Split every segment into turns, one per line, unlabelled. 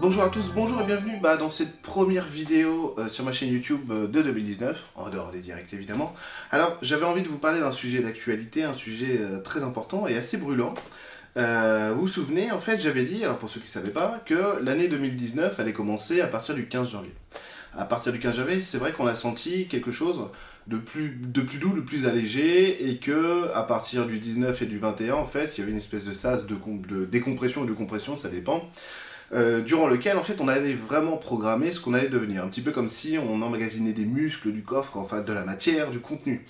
Bonjour à tous, bonjour et bienvenue dans cette première vidéo sur ma chaîne YouTube de 2019, en dehors des directs évidemment. Alors j'avais envie de vous parler d'un sujet d'actualité, un sujet très important et assez brûlant. Vous vous souvenez, en fait j'avais dit, alors pour ceux qui ne savaient pas, que l'année 2019 allait commencer à partir du 15 janvier. À partir du 15 janvier, c'est vrai qu'on a senti quelque chose de plus doux, de plus allégé, et que à partir du 19 et du 21, en fait, il y avait une espèce de sas de décompression ou de compression, ça dépend, durant lequel en fait on allait vraiment programmer ce qu'on allait devenir, un petit peu comme si on emmagasinait des muscles, du coffre, enfin de la matière, du contenu.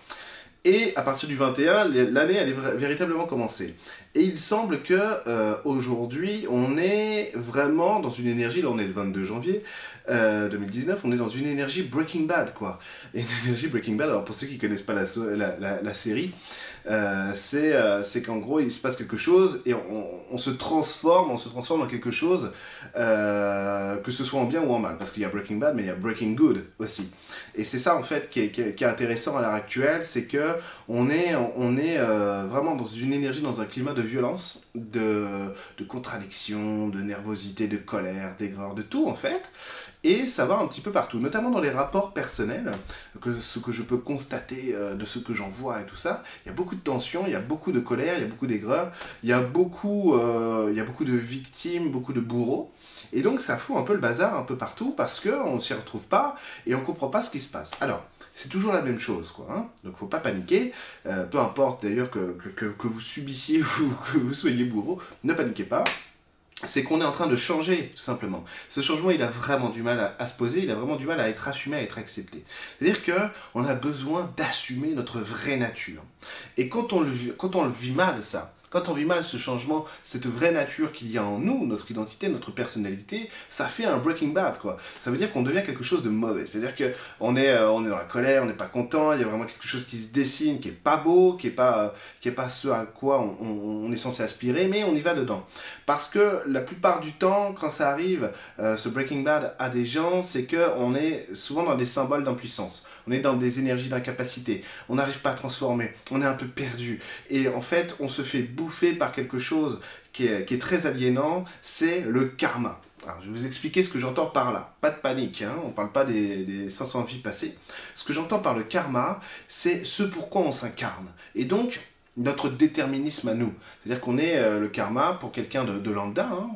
Et à partir du 21, l'année allait véritablement commencer. Et il semble que aujourd'hui, on est vraiment dans une énergie, là on est le 22 janvier 2019, on est dans une énergie Breaking Bad, quoi. Et une énergie Breaking Bad, alors pour ceux qui ne connaissent pas la série, c'est qu'en gros il se passe quelque chose et on se transforme dans quelque chose, que ce soit en bien ou en mal, parce qu'il y a Breaking Bad mais il y a Breaking Good aussi. Et c'est ça en fait qui est intéressant à l'heure actuelle, c'est que on est vraiment dans une énergie, dans un climat de violence, de contradiction, de nervosité, de colère, d'aigreur, de tout en fait. Et ça va un petit peu partout, notamment dans les rapports personnels, ce que je peux constater de ce que j'en vois et tout ça. Il y a beaucoup de tensions, il y a beaucoup de colère, il y a beaucoup d'aigreur, il y a beaucoup de victimes, beaucoup de bourreaux. Et donc ça fout un peu le bazar un peu partout parce qu'on ne s'y retrouve pas et on ne comprend pas ce qui se passe. Alors, c'est toujours la même chose, quoi. Hein, donc faut pas paniquer, peu importe d'ailleurs que vous subissiez ou que vous soyez bourreau, ne paniquez pas. C'est qu'on est en train de changer, tout simplement. Ce changement, il a vraiment du mal à se poser, il a vraiment du mal à être assumé, à être accepté. C'est-à-dire qu'on a besoin d'assumer notre vraie nature. Et quand on le vit mal, ça, quand on vit mal ce changement, cette vraie nature qu'il y a en nous, notre identité, notre personnalité, ça fait un Breaking Bad, quoi. Ça veut dire qu'on devient quelque chose de mauvais. C'est-à-dire qu'on est dans la colère, on n'est pas content, il y a vraiment quelque chose qui se dessine, qui est pas beau, qui est pas ce à quoi on est censé aspirer, mais on y va dedans. Parce que la plupart du temps, quand ça arrive, ce Breaking Bad à des gens, c'est qu'on est souvent dans des symboles d'impuissance. On est dans des énergies d'incapacité. On n'arrive pas à transformer. On est un peu perdu. Et en fait, on se fait bouffer par quelque chose qui est très aliénant. C'est le karma. Alors, je vais vous expliquer ce que j'entends par là. Pas de panique, hein, on ne parle pas des 500 vies passées. Ce que j'entends par le karma, c'est ce pourquoi on s'incarne. Et donc, notre déterminisme à nous. C'est-à-dire qu'on est, le karma, pour quelqu'un de lambda, hein,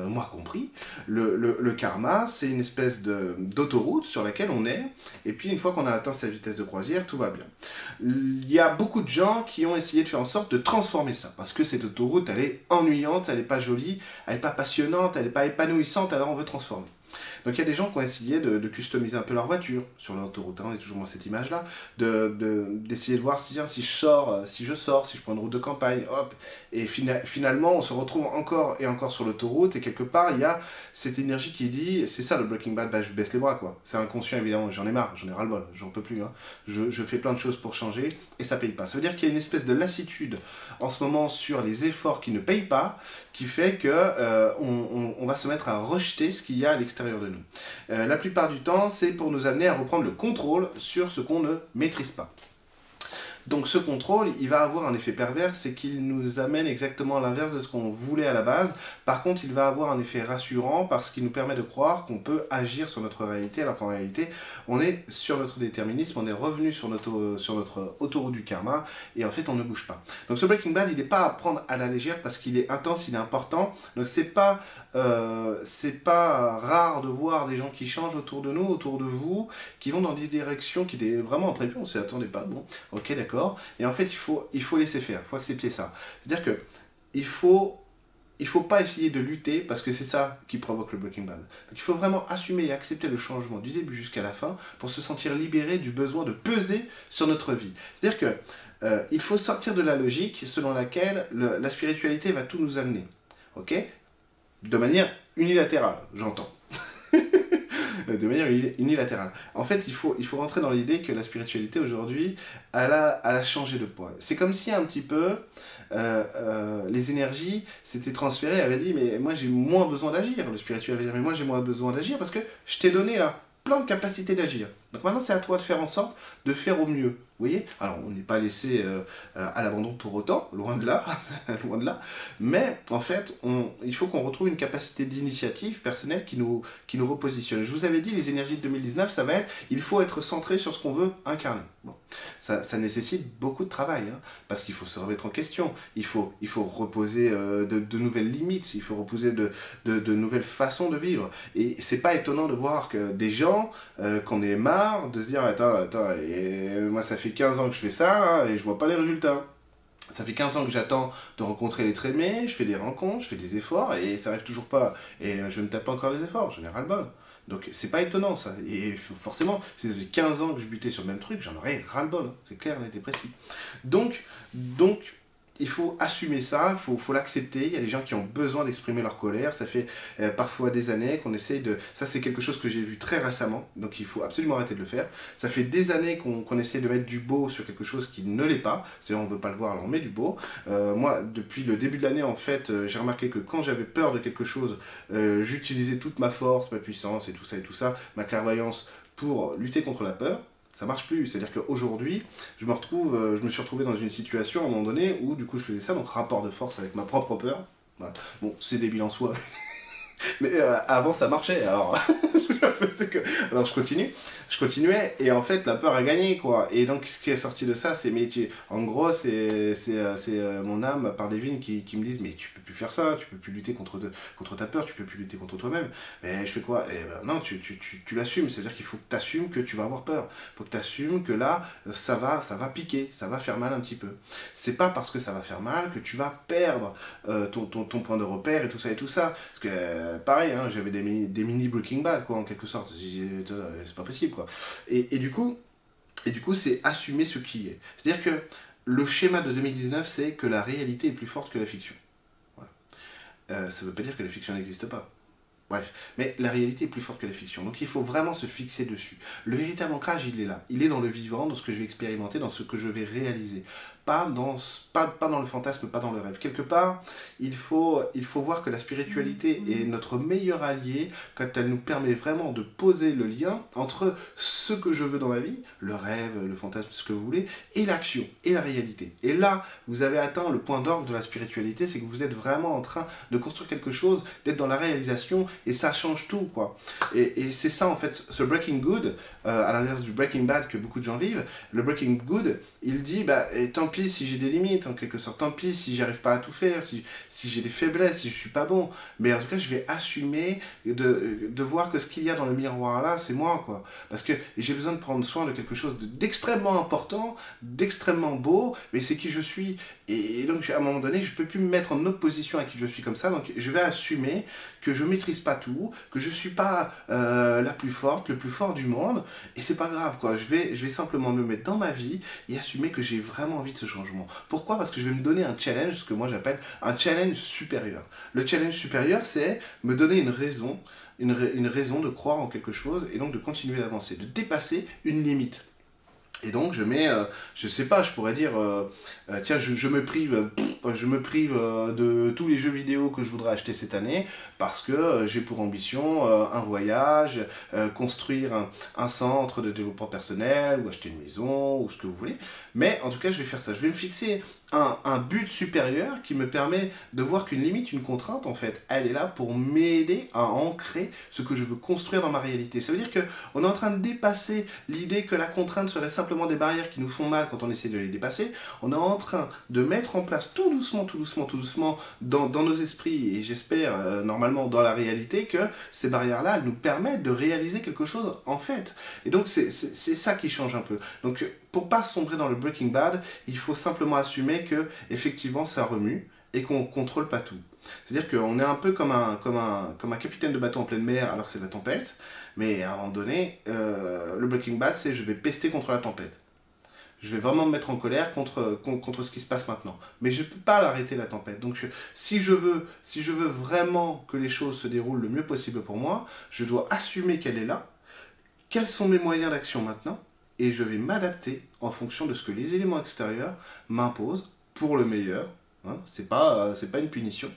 moi compris, le karma, c'est une espèce d'autoroute sur laquelle on est, et puis une fois qu'on a atteint sa vitesse de croisière, tout va bien. Il y a beaucoup de gens qui ont essayé de faire en sorte de transformer ça, parce que cette autoroute, elle est ennuyante, elle n'est pas jolie, elle n'est pas passionnante, elle n'est pas épanouissante, alors on veut transformer. Donc il y a des gens qui ont essayé de customiser un peu leur voiture sur l'autoroute, hein, et toujours moi cette image-là, d'essayer de voir si je sors, si je prends une route de campagne, hop, et finalement on se retrouve encore et encore sur l'autoroute, et quelque part il y a cette énergie qui dit, c'est ça le Breaking Bad, bah je baisse les bras quoi, c'est inconscient évidemment, j'en ai marre, j'en ai ras-le-bol, j'en peux plus, hein. Je fais plein de choses pour changer, et ça paye pas. Ça veut dire qu'il y a une espèce de lassitude en ce moment sur les efforts qui ne payent pas, qui fait que on va se mettre à rejeter ce qu'il y a à l'extérieur de nous. La plupart du temps, c'est pour nous amener à reprendre le contrôle sur ce qu'on ne maîtrise pas. Donc ce contrôle, il va avoir un effet pervers, c'est qu'il nous amène exactement à l'inverse de ce qu'on voulait à la base. Par contre, il va avoir un effet rassurant parce qu'il nous permet de croire qu'on peut agir sur notre réalité, alors qu'en réalité, on est sur notre déterminisme, on est revenu sur notre autoroute du karma, et en fait, on ne bouge pas. Donc ce Breaking Bad, il n'est pas à prendre à la légère parce qu'il est intense, il est important. Donc c'est pas rare de voir des gens qui changent autour de nous, autour de vous, qui vont dans des directions qui étaient vraiment imprévues, on ne s'y attendait pas. Bon, ok, d'accord. Et en fait, il faut laisser faire, il faut accepter ça. C'est-à-dire que il faut pas essayer de lutter parce que c'est ça qui provoque le Breaking Bad. Donc il faut vraiment assumer et accepter le changement du début jusqu'à la fin pour se sentir libéré du besoin de peser sur notre vie. C'est-à-dire que il faut sortir de la logique selon laquelle la spiritualité va tout nous amener. Ok ? De manière unilatérale, j'entends. De manière unilatérale. En fait, il faut rentrer dans l'idée que la spiritualité aujourd'hui, elle a changé de poids. C'est comme si un petit peu les énergies s'étaient transférées, avaient dit mais moi j'ai moins besoin d'agir. Le spirituel va dire mais moi j'ai moins besoin d'agir parce que je t'ai donné là plein de capacités d'agir. Donc maintenant, c'est à toi de faire en sorte de faire au mieux. Vous voyez? Alors, on n'est pas laissé à l'abandon pour autant, loin de là, loin de là. Mais, en fait, il faut qu'on retrouve une capacité d'initiative personnelle qui nous repositionne. Je vous avais dit, les énergies de 2019, ça va être, il faut être centré sur ce qu'on veut incarner. Bon. Ça nécessite beaucoup de travail, hein, parce qu'il faut se remettre en question. Il faut reposer de nouvelles limites, il faut reposer de nouvelles façons de vivre. Et c'est pas étonnant de voir que des gens, qu'on ait marre de se dire, attends, moi ça fait 15 ans que je fais ça, là, et je vois pas les résultats. Ça fait 15 ans que j'attends de rencontrer l'être aimé, je fais des rencontres, je fais des efforts, et ça arrive toujours pas. Et je me tape pas encore les efforts, j'en ai ras-le-bol. Donc c'est pas étonnant ça. Et forcément, si ça fait 15 ans que je butais sur le même truc, j'en aurais ras-le-bol. C'est clair, on était précis. Donc, il faut assumer ça, il faut l'accepter. Il y a des gens qui ont besoin d'exprimer leur colère. Ça fait parfois des années qu'on essaye de... Ça, c'est quelque chose que j'ai vu très récemment, donc il faut absolument arrêter de le faire. Ça fait des années qu'on essaie de mettre du beau sur quelque chose qui ne l'est pas. C'est-à-dire, on ne veut pas le voir, alors on met du beau. Moi, depuis le début de l'année, en fait, j'ai remarqué que quand j'avais peur de quelque chose, j'utilisais toute ma force, ma puissance et tout ça, ma clairvoyance pour lutter contre la peur. Ça marche plus, c'est-à-dire qu'aujourd'hui, je me suis retrouvé dans une situation à un moment donné où du coup je faisais ça, donc rapport de force avec ma propre peur. Voilà. Bon, c'est débile en soi, mais avant ça marchait, alors alors je continuais, et en fait la peur a gagné, quoi. Et donc ce qui est sorti de ça, c'est, en gros, c'est mon âme par divine qui me disent, mais tu peux plus faire ça, tu peux plus lutter contre ta peur, tu peux plus lutter contre toi-même. Mais je fais quoi? Eh ben non, tu l'assumes, c'est-à-dire qu'il faut que tu assumes que tu vas avoir peur, il faut que tu assumes que là, ça va piquer, ça va faire mal un petit peu. C'est pas parce que ça va faire mal que tu vas perdre ton point de repère et tout ça. Parce que pareil, hein, j'avais des mini Breaking Bad, quoi, en quelque sorte. C'est pas possible, quoi. Et du coup, c'est assumer ce qui est. C'est-à-dire que le schéma de 2019, c'est que la réalité est plus forte que la fiction. Voilà. Ça veut pas dire que la fiction n'existe pas. Bref, mais la réalité est plus forte que la fiction. Donc il faut vraiment se fixer dessus. Le véritable ancrage, il est là. Il est dans le vivant, dans ce que je vais expérimenter, dans ce que je vais réaliser. Pas dans le fantasme, pas dans le rêve. Quelque part, il faut voir que la spiritualité est notre meilleur allié quand elle nous permet vraiment de poser le lien entre ce que je veux dans ma vie, le rêve, le fantasme, ce que vous voulez, et l'action, et la réalité. Et là, vous avez atteint le point d'orgue de la spiritualité, c'est que vous êtes vraiment en train de construire quelque chose, d'être dans la réalisation, et ça change tout, quoi. Et c'est ça, en fait, ce Breaking Good, à l'inverse du Breaking Bad que beaucoup de gens vivent, le Breaking Good, il dit, bah, et tant pis si j'ai des limites, en quelque sorte, tant pis si j'arrive pas à tout faire, si j'ai des faiblesses, si je suis pas bon, mais en tout cas, je vais assumer de voir que ce qu'il y a dans le miroir là, c'est moi, quoi. Parce que j'ai besoin de prendre soin de quelque chose d'extrêmement important, d'extrêmement beau, mais c'est qui je suis. Et donc, à un moment donné, je peux plus me mettre en opposition à qui je suis comme ça, donc je vais assumer que je maîtrise pas tout, que je suis pas la plus forte, le plus fort du monde, et c'est pas grave, quoi. Je vais simplement me mettre dans ma vie et assumer que j'ai vraiment envie de ce changement. Pourquoi? Parce que je vais me donner un challenge, ce que moi j'appelle un challenge supérieur. Le challenge supérieur, c'est me donner une raison de croire en quelque chose, et donc de continuer d'avancer, de dépasser une limite. Et donc je mets, je sais pas, je pourrais dire, tiens, je me prive de tous les jeux vidéo que je voudrais acheter cette année, parce que j'ai pour ambition un voyage, construire un centre de développement personnel, ou acheter une maison, ou ce que vous voulez. Mais en tout cas, je vais faire ça. Je vais me fixer un but supérieur qui me permet de voir qu'une limite, une contrainte, en fait, elle est là pour m'aider à ancrer ce que je veux construire dans ma réalité. Ça veut dire qu'on est en train de dépasser l'idée que la contrainte serait simplement des barrières qui nous font mal quand on essaie de les dépasser. On est en train de mettre en place tout doucement dans nos esprits, et j'espère normalement dans la réalité, que ces barrières-là, elles nous permettent de réaliser quelque chose en fait. Et donc c'est ça qui change un peu. Donc pour pas sombrer dans le Breaking Bad, il faut simplement assumer que effectivement ça remue et qu'on ne contrôle pas tout. C'est-à-dire qu'on est un peu comme un capitaine de bateau en pleine mer alors que c'est la tempête, mais à un moment donné, le Breaking Bad, c'est je vais pester contre la tempête. Je vais vraiment me mettre en colère contre ce qui se passe maintenant. Mais je ne peux pas l'arrêter, la tempête. Donc si je veux vraiment que les choses se déroulent le mieux possible pour moi, je dois assumer qu'elle est là, quels sont mes moyens d'action maintenant, et je vais m'adapter en fonction de ce que les éléments extérieurs m'imposent, pour le meilleur, Hein, c'est pas une punition.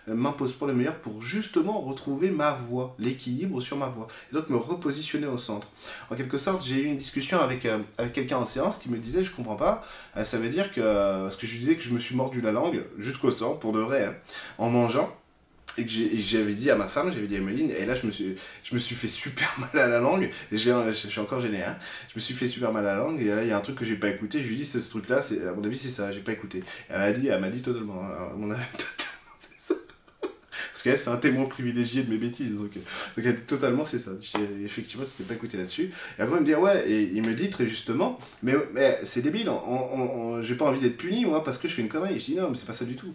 M'impose pour le meilleur pour justement retrouver ma voie, l'équilibre sur ma voie. Et donc me repositionner au centre. En quelque sorte, j'ai eu une discussion avec quelqu'un en séance qui me disait, je comprends pas, ça veut dire que, parce que je lui disais que je me suis mordu la langue jusqu'au sang, pour de vrai, hein, en mangeant. Et que j'avais dit à ma femme, j'avais dit à Emeline, et là je me suis fait super mal à la langue, et je suis encore gêné, hein. Je me suis fait super mal à la langue, et là il y a un truc que j'ai pas écouté, je lui ai dit c'est ce truc là, à mon avis c'est ça, j'ai pas écouté. Et elle m'a dit totalement, à mon avis totalement c'est ça. Parce qu'elle c'est un témoin privilégié de mes bêtises, donc elle a dit totalement c'est ça. Effectivement tu t'es pas écouté là-dessus. Et après il me dit ouais, et il me dit très justement, mais c'est débile, j'ai pas envie d'être puni moi parce que je fais une connerie. Et je dis non mais c'est pas ça du tout.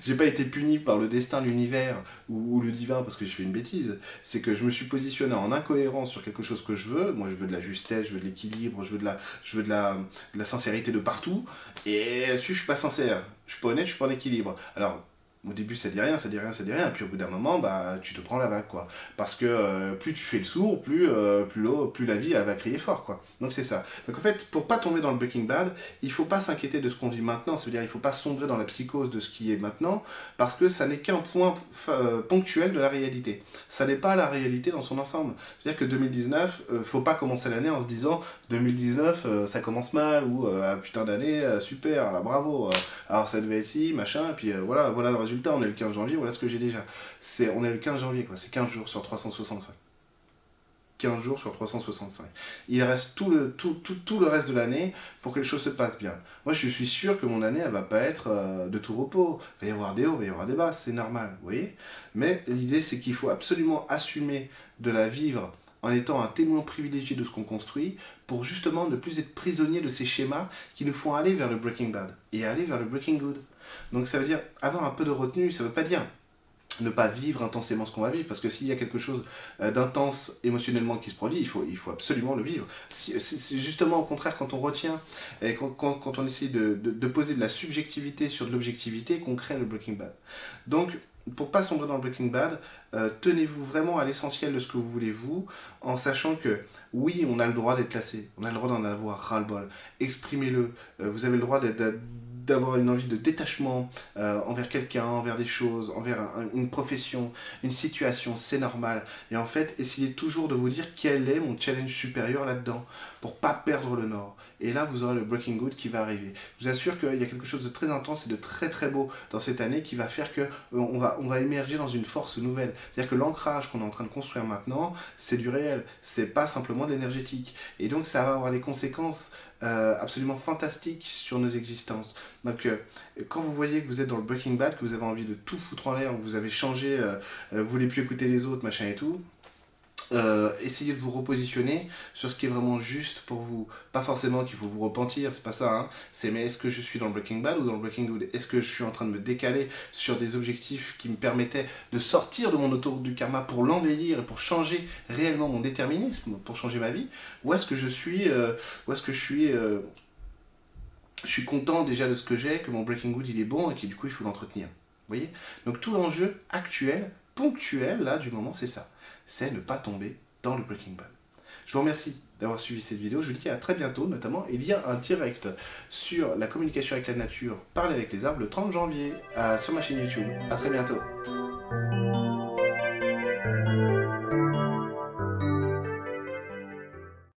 J'ai pas été puni par le destin, l'univers ou le divin parce que j'ai fait une bêtise. C'est que je me suis positionné en incohérence sur quelque chose que je veux. Moi, je veux de la justesse, je veux de l'équilibre, je veux de la sincérité de partout. Et là-dessus, je suis pas sincère. Je suis pas honnête, je suis pas en équilibre. Alors, au début, ça dit rien, ça dit rien, ça dit rien. Puis au bout d'un moment, bah, tu te prends la vague, quoi. Parce que plus tu fais le sourd, plus la vie, elle va crier fort, quoi. Donc c'est ça. Donc en fait, pour pas tomber dans le Breaking Bad, il faut pas s'inquiéter de ce qu'on vit maintenant. C'est-à-dire, il faut pas sombrer dans la psychose de ce qui est maintenant, parce que ça n'est qu'un point ponctuel de la réalité. Ça n'est pas la réalité dans son ensemble. C'est-à-dire que 2019, faut pas commencer l'année en se disant 2019, ça commence mal, ou putain d'année, super, bravo, alors ça devait être si, machin, et puis voilà le résultat. On est le 15 janvier, voilà ce que j'ai déjà. On est le 15 janvier, quoi. C'est 15 jours sur 365. 15 jours sur 365. Il reste tout le reste de l'année pour que les choses se passent bien. Moi, je suis sûr que mon année, elle va pas être de tout repos. Il va y avoir des hauts, il va y avoir des bas, c'est normal, vous voyez. Mais l'idée, c'est qu'il faut absolument assumer de la vivre en étant un témoin privilégié de ce qu'on construit, pour justement ne plus être prisonnier de ces schémas qui nous font aller vers le Breaking Bad et aller vers le Breaking Good. Donc ça veut dire avoir un peu de retenue, ça veut pas dire ne pas vivre intensément ce qu'on va vivre, parce que s'il y a quelque chose d'intense émotionnellement qui se produit, il faut absolument le vivre. C'est justement au contraire quand on retient, et quand on essaie de poser de la subjectivité sur de l'objectivité qu'on crée le Breaking Bad. Donc, pour pas sombrer dans le Breaking Bad, tenez-vous vraiment à l'essentiel de ce que vous voulez vous, en sachant que oui, on a le droit d'être classé, on a le droit d'en avoir ras-le-bol, exprimez-le, vous avez le droit d'avoir une envie de détachement envers quelqu'un, envers des choses, envers une profession, une situation, c'est normal. Et en fait, essayez toujours de vous dire quel est mon challenge supérieur là-dedans, pour pas perdre le nord. Et là, vous aurez le Breaking Good qui va arriver. Je vous assure qu'il y a quelque chose de très intense et de très très beau dans cette année qui va faire que on va émerger dans une force nouvelle. C'est-à-dire que l'ancrage qu'on est en train de construire maintenant, c'est du réel, c'est pas simplement de l'énergétique. Et donc ça va avoir des conséquences absolument fantastiques sur nos existences. Donc quand vous voyez que vous êtes dans le Breaking Bad, que vous avez envie de tout foutre en l'air, que vous avez changé, vous voulez plus écouter les autres, machin et tout, essayez de vous repositionner sur ce qui est vraiment juste pour vous. Pas forcément qu'il faut vous repentir, c'est pas ça, hein. C'est mais est-ce que je suis dans le Breaking Bad ou dans le Breaking Good? Est-ce que je suis en train de me décaler sur des objectifs qui me permettaient de sortir de mon autoroute du karma pour l'embellir et pour changer réellement mon déterminisme, pour changer ma vie? Ou est-ce que je suis je suis content déjà de ce que j'ai, que mon Breaking Good il est bon et que du coup il faut l'entretenir. Vous voyez? Donc tout l'enjeu actuel, ponctuel là du moment, c'est ça. C'est ne pas tomber dans le Breaking Bad. Je vous remercie d'avoir suivi cette vidéo. Je vous dis à très bientôt. Notamment, il y a un direct sur la communication avec la nature, parler avec les arbres, le 30 janvier sur ma chaîne YouTube. À très bientôt.